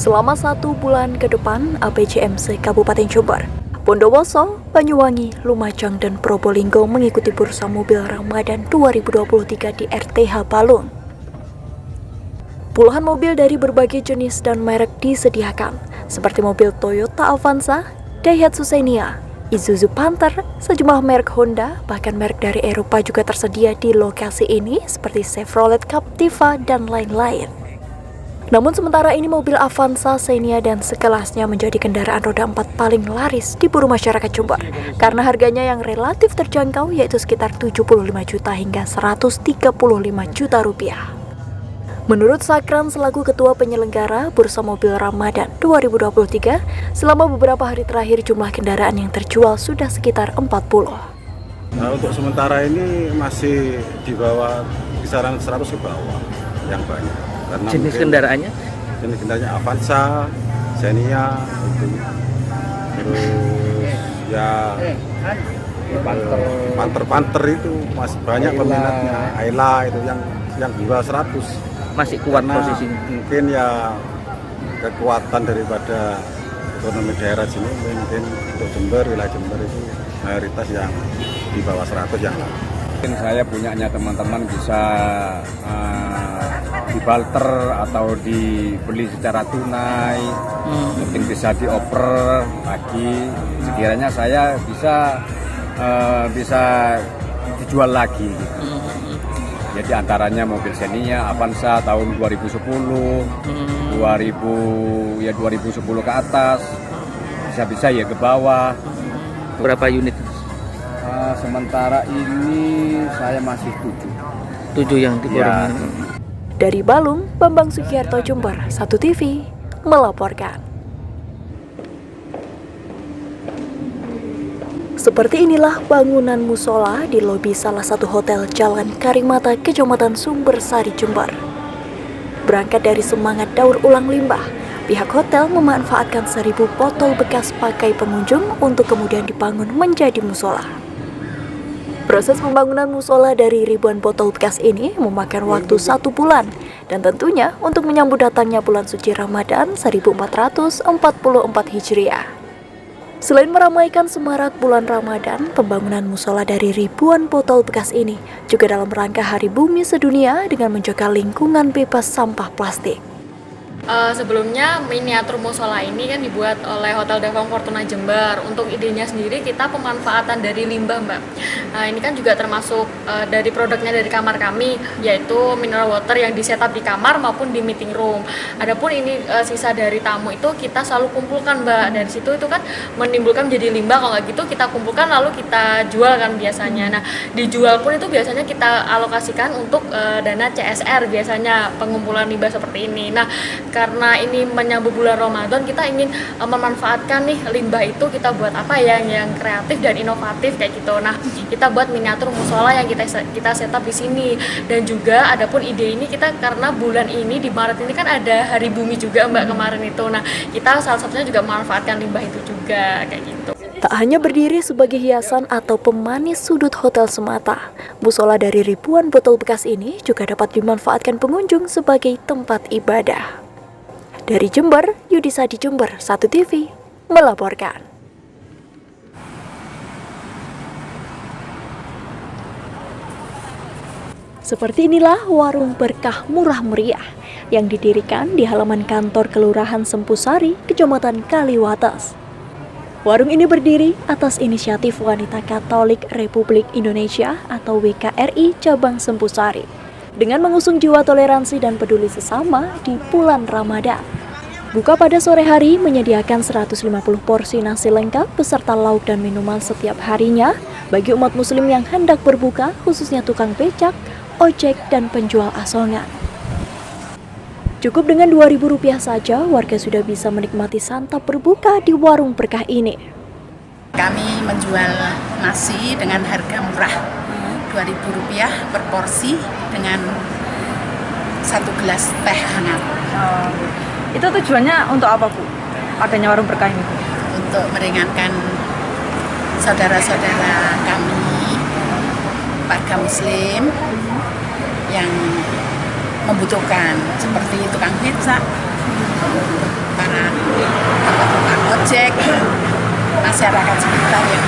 selama 1 bulan ke depan APJMC Kabupaten Jember, Bondowoso, Banyuwangi, Lumajang, dan Probolinggo mengikuti bursa mobil Ramadan 2023 di RTH Balung. Puluhan mobil dari berbagai jenis dan merek disediakan, seperti mobil Toyota Avanza, Daihatsu Xenia, Isuzu Panther, sejumlah merek Honda, bahkan merek dari Eropa juga tersedia di lokasi ini seperti Chevrolet Captiva dan lain-lain. Namun sementara ini mobil Avanza, Xenia, dan sekelasnya menjadi kendaraan roda 4 paling laris diburu masyarakat Jember karena harganya yang relatif terjangkau yaitu sekitar 75 juta hingga 135 juta rupiah. Menurut Sakran selaku Ketua Penyelenggara Bursa Mobil Ramadan 2023, selama beberapa hari terakhir jumlah kendaraan yang terjual sudah sekitar 40. Nah, untuk sementara ini masih di bawah kisaran 100 ke bawah yang banyak. Karena jenis kendaraannya? Jenis kendaraannya Avanza, Xenia, itu. Terus ya Panther itu masih banyak peminatnya. Ayla itu yang di bawah 100. Masih kuat karena posisinya. Mungkin ya kekuatan daripada ekonomi daerah sini mungkin untuk Jember, wilayah Jember itu mayoritas yang di bawah 100 yang lain. Mungkin saya punyanya teman-teman bisa dibalter atau dibeli secara tunai, mungkin bisa dioper lagi. Sekiranya saya bisa dijual lagi. Jadi antaranya mobil Xenia, Avanza tahun 2010, 2010 ke atas, bisa ya ke bawah. Berapa unit? Sementara ini saya masih 7 yang diborong. Ya. Dari Balung, Bambang Sugiarto, Jember, 1 TV melaporkan. Seperti inilah bangunan musola di lobi salah satu hotel Jalan Karimata, Kecamatan Sumbersari, Jember. Berangkat dari semangat daur ulang limbah, pihak hotel memanfaatkan 1000 botol bekas pakai pengunjung untuk kemudian dibangun menjadi musola. Proses pembangunan musola dari ribuan botol bekas ini memakan waktu 1 bulan dan tentunya untuk menyambut datangnya bulan suci Ramadan 1444 Hijriah. Selain meramaikan semarak bulan Ramadan, pembangunan musola dari ribuan botol bekas ini juga dalam rangka Hari Bumi Sedunia dengan menjaga lingkungan bebas sampah plastik. Sebelumnya miniatur musola ini kan dibuat oleh Hotel Devang Fortuna Jember. Untuk idenya sendiri kita pemanfaatan dari limbah, Mbak. Ini kan juga termasuk dari produknya dari kamar kami, yaitu mineral water yang di-setup di kamar maupun di meeting room. Adapun ini sisa dari tamu itu kita selalu kumpulkan, Mbak. Dari situ itu kan menimbulkan menjadi limbah. Kalau nggak gitu kita kumpulkan lalu kita jual kan biasanya. Nah, dijual pun itu biasanya kita alokasikan untuk dana CSR biasanya pengumpulan limbah seperti ini. Nah, karena ini menyambut bulan Ramadan, kita ingin memanfaatkan nih limbah itu kita buat apa ya yang kreatif dan inovatif kayak gitu. Nah, kita buat miniatur musola yang kita setup di sini. Dan juga adapun ide ini kita karena bulan ini di Maret ini kan ada Hari Bumi juga, Mbak, kemarin itu. Nah, kita salah satunya juga memanfaatkan limbah itu juga kayak gitu. Tak hanya berdiri sebagai hiasan atau pemanis sudut hotel semata, musola dari ribuan botol bekas ini juga dapat dimanfaatkan pengunjung sebagai tempat ibadah. Dari Jember, Yudisa di Jember, 1 TV melaporkan. Seperti inilah warung berkah murah meriah yang didirikan di halaman kantor Kelurahan Sempusari, Kecamatan Kaliwates. Warung ini berdiri atas inisiatif Wanita Katolik Republik Indonesia atau WKRI Cabang Sempusari dengan mengusung jiwa toleransi dan peduli sesama di bulan Ramadan. Buka pada sore hari menyediakan 150 porsi nasi lengkap beserta lauk dan minuman setiap harinya bagi umat muslim yang hendak berbuka, khususnya tukang becak, ojek, dan penjual asongan. Cukup dengan Rp2.000 saja, warga sudah bisa menikmati santap berbuka di warung berkah ini. Kami menjual nasi dengan harga murah, Rp2.000 per porsi dengan 1 gelas teh hangat. Itu tujuannya untuk apa, Bu? Adanya warung berkah ini? Untuk meringankan saudara-saudara kami, warga muslim yang membutuhkan seperti tukang becak, para tukang ojek, masyarakat sekitar ya.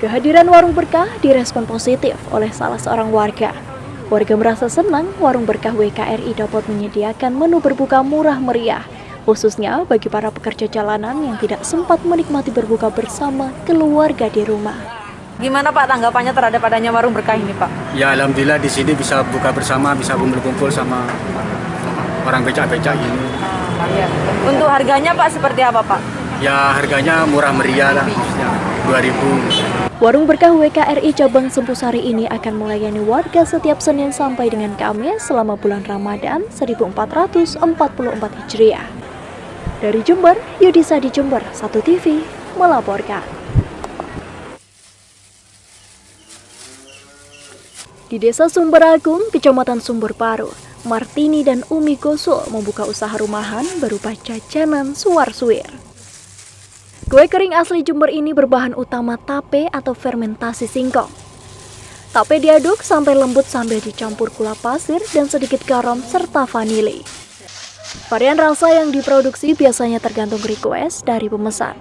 Kehadiran warung berkah direspon positif oleh salah seorang warga. Warga merasa senang warung berkah WKRI dapat menyediakan menu berbuka murah meriah, khususnya bagi para pekerja jalanan yang tidak sempat menikmati berbuka bersama keluarga di rumah. Gimana Pak tanggapannya terhadap adanya warung berkah ini Pak? Ya alhamdulillah di sini bisa buka bersama, bisa kumpul-kumpul sama orang becak-becak ini. Iya. Untuk harganya Pak seperti apa Pak? Ya harganya murah meriah lah, 2.000. Warung berkah WKRI cabang Sempusari ini akan melayani warga setiap Senin sampai dengan Kamis selama bulan Ramadan 1444 Hijriah. Dari Jember, Yudisa di Jember, 1 TV melaporkan. Di Desa Sumberagung, Kecamatan Sumber Paru, Martini dan Umi Gosul membuka usaha rumahan berupa jajanan suwar-suwir. Kue kering asli Jember ini berbahan utama tape atau fermentasi singkong. Tape diaduk sampai lembut sambil dicampur gula pasir dan sedikit garam serta vanili. Varian rasa yang diproduksi biasanya tergantung request dari pemesan.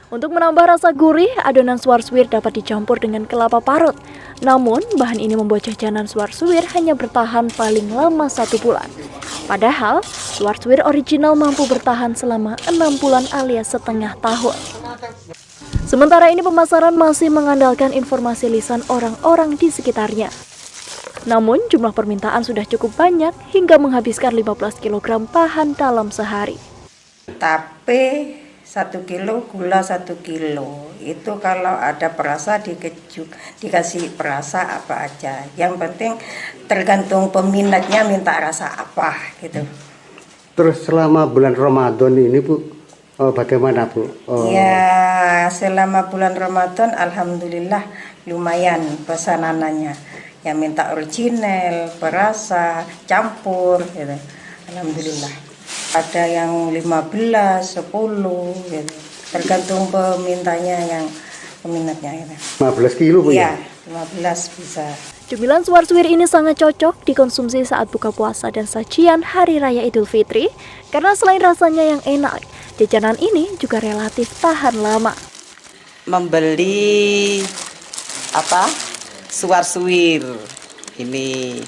Untuk menambah rasa gurih, adonan suwar-suwir dapat dicampur dengan kelapa parut. Namun, bahan ini membuat jajanan suwar-suwir hanya bertahan paling lama 1 bulan. Padahal, suwar-suwir original mampu bertahan selama 6 bulan alias setengah tahun. Sementara ini pemasaran masih mengandalkan informasi lisan orang-orang di sekitarnya. Namun, jumlah permintaan sudah cukup banyak hingga menghabiskan 15 kg bahan dalam sehari. Tape 1 kilo, gula 1 kilo. Itu kalau ada perasa dikasih perasa apa aja. Yang penting tergantung peminatnya minta rasa apa gitu. Terus selama bulan Ramadan ini Bu, bagaimana Bu? Ya selama bulan Ramadan alhamdulillah lumayan pesanannya. Yang minta original, perasa, campur gitu. Alhamdulillah. Ada yang 15, 10 gitu. Tergantung peminatnya gitu. 15 kilo Bu ya? Ya, 15 bisa. Cemilan suwar-suwir ini sangat cocok dikonsumsi saat buka puasa dan sajian Hari Raya Idul Fitri karena selain rasanya yang enak, jajanan ini juga relatif tahan lama. Membeli suwar-suwir ini.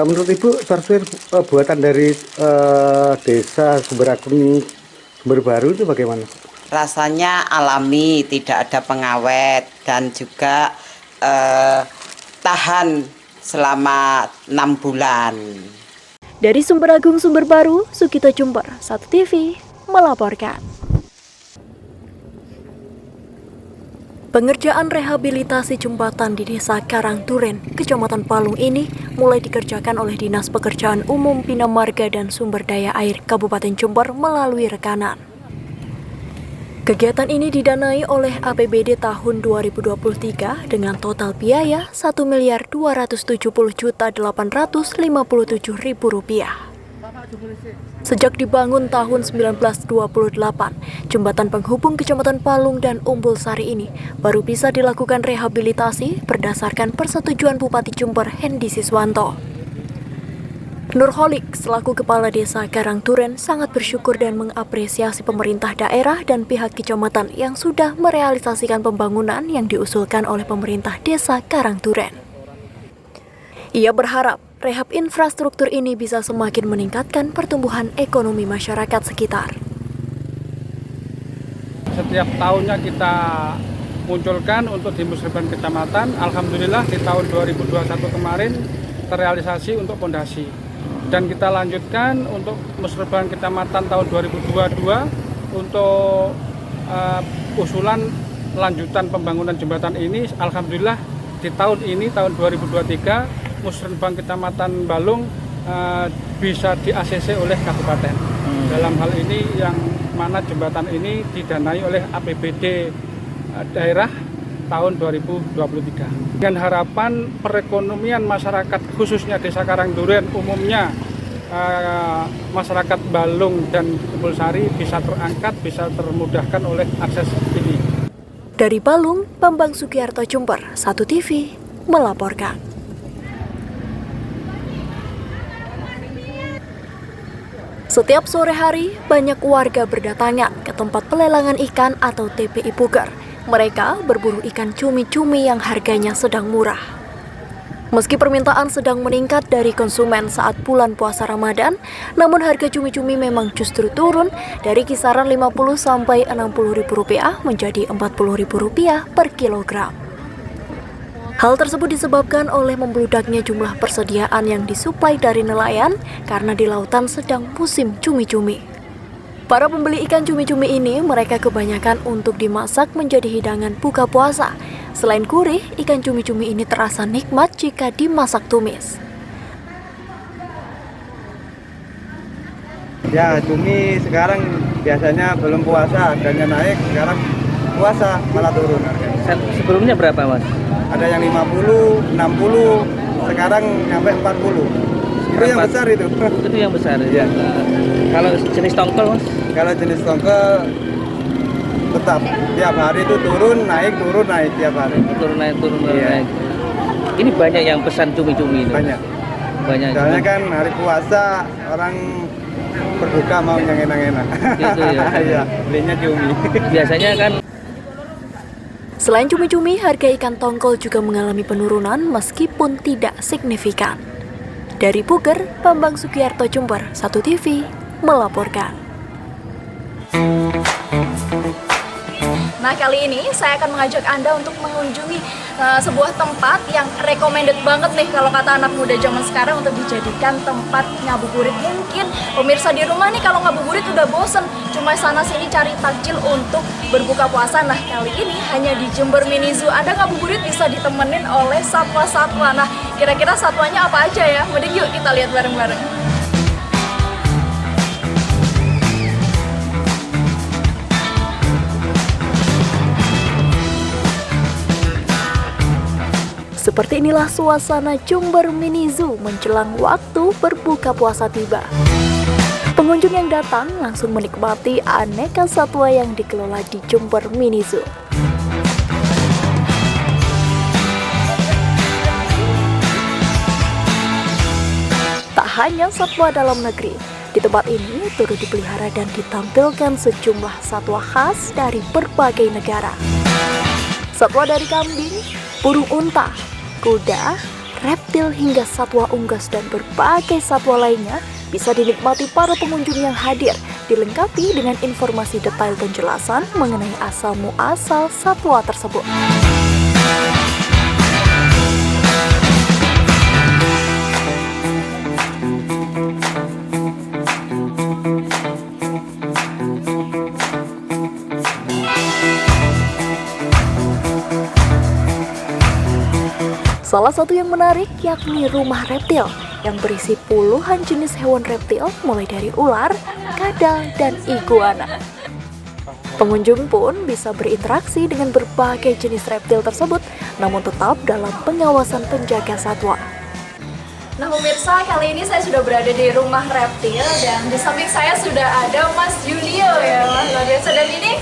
menurut Ibu suwar-suwir buatan dari desa Sumberagung Sumber Baru itu bagaimana? Rasanya alami, tidak ada pengawet dan juga tahan selama 6 bulan. Dari Sumberagung Sumber Baru, Sukito Jember, 1 TV melaporkan. Pengerjaan rehabilitasi jembatan di Desa Karangduren, Kecamatan Palung ini mulai dikerjakan oleh Dinas Pekerjaan Umum Bina Marga dan Sumber Daya Air Kabupaten Jember melalui rekanan. Kegiatan ini didanai oleh APBD tahun 2023 dengan total biaya Rp1.270.857.000. Sejak dibangun tahun 1928, jembatan penghubung Kecamatan Palung dan Umbul Sari ini baru bisa dilakukan rehabilitasi berdasarkan persetujuan Bupati Jember Hendi Siswanto. Nurholik selaku Kepala Desa Karangduren sangat bersyukur dan mengapresiasi pemerintah daerah dan pihak kecamatan yang sudah merealisasikan pembangunan yang diusulkan oleh pemerintah Desa Karangduren. Ia berharap rehab infrastruktur ini bisa semakin meningkatkan pertumbuhan ekonomi masyarakat sekitar. Setiap tahunnya kita munculkan untuk di Musrembang Kecamatan. Alhamdulillah di tahun 2021 kemarin terrealisasi untuk pondasi. Dan kita lanjutkan untuk Musrembang Kecamatan tahun 2022 untuk usulan lanjutan pembangunan jembatan ini. Alhamdulillah di tahun ini, tahun 2023, Musrembang Kecamatan Balung bisa di-ACC oleh kabupaten. Dalam hal ini yang mana jembatan ini didanai oleh APBD daerah tahun 2023. Dengan harapan perekonomian masyarakat khususnya Desa Karangduren umumnya masyarakat Balung dan Umbul Sari bisa terangkat, bisa termudahkan oleh akses ini. Dari Balung, Bambang Sugiarto Jember, 1 TV melaporkan. Setiap sore hari, banyak warga berdatangan ke tempat pelelangan ikan atau TPI Puger. Mereka berburu ikan cumi-cumi yang harganya sedang murah. Meski permintaan sedang meningkat dari konsumen saat bulan puasa Ramadan, namun harga cumi-cumi memang justru turun dari kisaran Rp50 sampai Rp60.000 menjadi Rp40.000 per kilogram. Hal tersebut disebabkan oleh membludaknya jumlah persediaan yang disuplai dari nelayan karena di lautan sedang musim cumi-cumi. Para pembeli ikan cumi-cumi ini mereka kebanyakan untuk dimasak menjadi hidangan buka puasa. Selain gurih, ikan cumi-cumi ini terasa nikmat jika dimasak tumis. Ya, cumi sekarang biasanya belum puasa, harganya naik, sekarang puasa malah turun harganya. Sebelumnya berapa, Mas? Ada yang 50, 60, sekarang sampai 40. Itu yang besar itu. Itu yang besar. Ya. Kalau jenis tongkol, Mas? Kalau jenis tongkol tetap tiap hari itu turun naik tiap hari. Turun naik naik. Ini banyak yang pesan cumi-cumi itu. Banyak. Soalnya kan hari puasa orang berbuka mau yang enak-enak. Gitu ya. Iya, belinya cumi. Biasanya kan. Selain cumi-cumi, harga ikan tongkol juga mengalami penurunan meskipun tidak signifikan. Dari Puger, Bambang Sugiyarto, Jember, 1 TV melaporkan. Nah, kali ini saya akan mengajak Anda untuk mengunjungi sebuah tempat yang recommended banget nih kalau kata anak muda zaman sekarang untuk dijadikan tempat ngabuburit. Mungkin pemirsa di rumah nih kalau ngabuburit udah bosen cuma sana sini cari takjil untuk berbuka puasa. Nah, kali ini hanya di Jember Mini Zoo Anda ngabuburit bisa ditemenin oleh satwa-satwa. Nah, kira-kira satwanya apa aja ya? Mending yuk kita lihat bareng-bareng. Seperti inilah suasana Jember Mini Zoo menjelang waktu berbuka puasa tiba. Pengunjung yang datang langsung menikmati aneka satwa yang dikelola di Jember Mini Zoo. Tak hanya satwa dalam negeri, di tempat ini turut dipelihara dan ditampilkan sejumlah satwa khas dari berbagai negara. Satwa dari kambing, burung unta, kuda, reptil hingga satwa unggas dan berbagai satwa lainnya bisa dinikmati para pengunjung yang hadir, dilengkapi dengan informasi detail penjelasan mengenai asal-muasal satwa tersebut. Salah satu yang menarik yakni rumah reptil yang berisi puluhan jenis hewan reptil mulai dari ular, kadal, dan iguana. Pengunjung pun bisa berinteraksi dengan berbagai jenis reptil tersebut namun tetap dalam pengawasan penjaga satwa. Nah pemirsa, kali ini saya sudah berada di rumah reptil dan di samping saya sudah ada Mas Julio ya Mas. Luar biasa, dan ini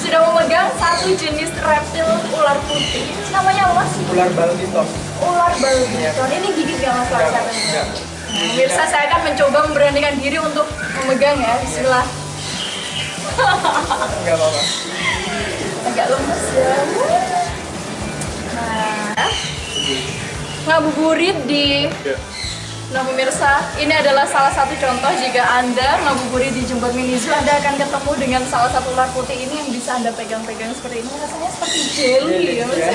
sudah memegang satu jenis reptil ular putih. Namanya apa Mas? Ular balbiton. Ular balbiton. Ini gigit nggak Mas Fajar? Nah, pemirsa, saya akan mencoba memberanikan diri untuk memegang ya. Bismillah. Enggak apa-apa. Agak lemes ya. Nah, ngabuburit di Nah pemirsa, ini adalah salah satu contoh jika Anda ngabuburit di Jember Mini Zoo, Anda akan ketemu dengan salah satu ular putih ini yang bisa Anda pegang-pegang seperti ini. Rasanya seperti jelly ya Mas.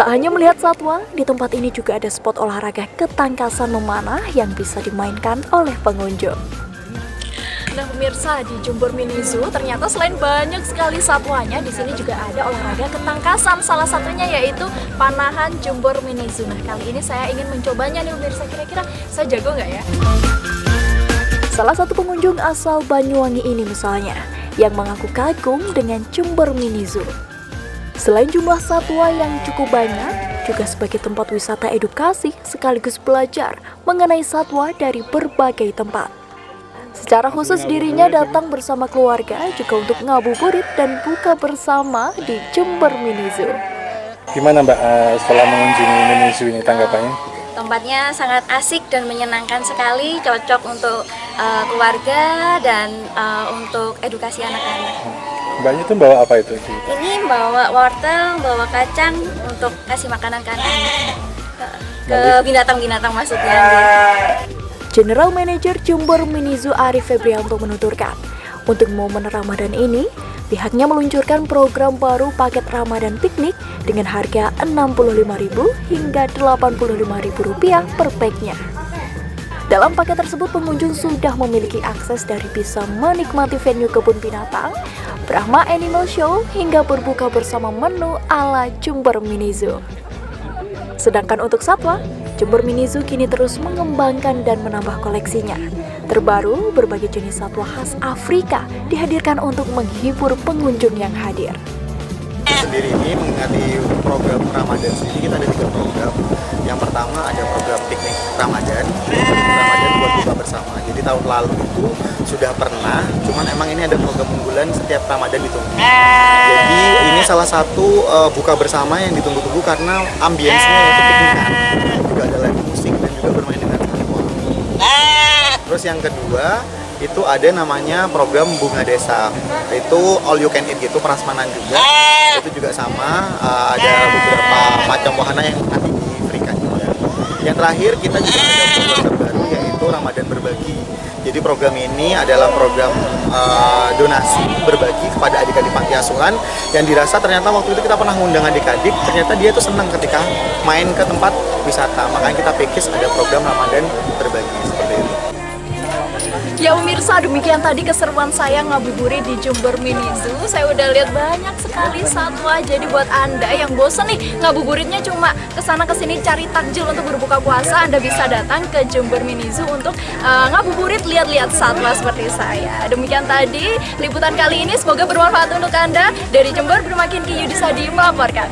Tak hanya melihat satwa, di tempat ini juga ada spot olahraga ketangkasan memanah yang bisa dimainkan oleh pengunjung. Nah pemirsa, di Jember Mini Zoo ternyata selain banyak sekali satwanya, di sini juga ada olahraga ketangkasan. Salah satunya yaitu panahan Jember Mini Zoo. Nah kali ini saya ingin mencobanya nih pemirsa, kira-kira saya jago nggak ya? Salah satu pengunjung asal Banyuwangi ini misalnya, yang mengaku kagum dengan Jember Mini Zoo. Selain jumlah satwa yang cukup banyak, juga sebagai tempat wisata edukasi sekaligus belajar mengenai satwa dari berbagai tempat. Secara khusus dirinya datang bersama keluarga juga untuk ngabuburit dan buka bersama di Jember Mini Zoo. Gimana Mbak setelah mengunjungi Mini Zoo ini tanggapannya? Tempatnya sangat asik dan menyenangkan sekali, cocok untuk keluarga dan untuk edukasi anak-anak. Mbaknya itu bawa apa itu? Ini bawa wortel, bawa kacang untuk kasih makanan ke anak-anak. Ke binatang-binatang maksudnya. General Manager Jember Mini Zoo Arif Febrianto menuturkan, untuk momen Ramadan ini, pihaknya meluncurkan program baru paket Ramadan piknik dengan harga Rp65.000 hingga Rp85.000 per packnya. Dalam paket tersebut, pengunjung sudah memiliki akses dari bisa menikmati venue kebun binatang, Brahma Animal Show, hingga berbuka bersama menu ala Jember Mini Zoo. Sedangkan untuk satwa, Jember Mini Zoo kini terus mengembangkan dan menambah koleksinya. Terbaru, berbagai jenis satwa khas Afrika dihadirkan untuk menghibur pengunjung yang hadir. Sendiri ini mengingati program Ramadan sendiri, kita ada 3 program. Yang pertama ada program piknik Ramadan buat buka bersama. Jadi tahun lalu itu sudah pernah, cuman emang ini ada program unggulan setiap Ramadan ditunggu. Jadi ini salah satu buka bersama yang ditunggu-tunggu karena ambience-nya itu piknikan. Juga ada live musik dan juga bermain dengan hewan. Terus yang kedua itu ada namanya program Bunga Desa, itu all you can eat gitu, prasmanan juga. Itu juga sama, ada beberapa macam wahana yang nanti diberikan juga. Yang terakhir kita juga ada program terbaru yaitu Ramadan Berbagi. Jadi program ini adalah program donasi berbagi kepada adik-adik panti asuhan yang dirasa ternyata waktu itu kita pernah ngundang adik-adik, ternyata dia tuh senang ketika main ke tempat wisata. Makanya kita pikir ada program Ramadan Berbagi seperti itu. Ya pemirsa, demikian tadi keseruan saya ngabuburit di Jember Mini Zoo. Saya udah lihat banyak sekali satwa. Jadi buat Anda yang bosan nih ngabuburitnya cuma kesana kesini cari takjil untuk berbuka puasa, Anda bisa datang ke Jember Mini Zoo untuk ngabuburit lihat-lihat satwa seperti saya. Demikian tadi liputan kali ini, semoga bermanfaat untuk Anda. Dari Jember, Bermakin Ki Yudhisadi melaporkan.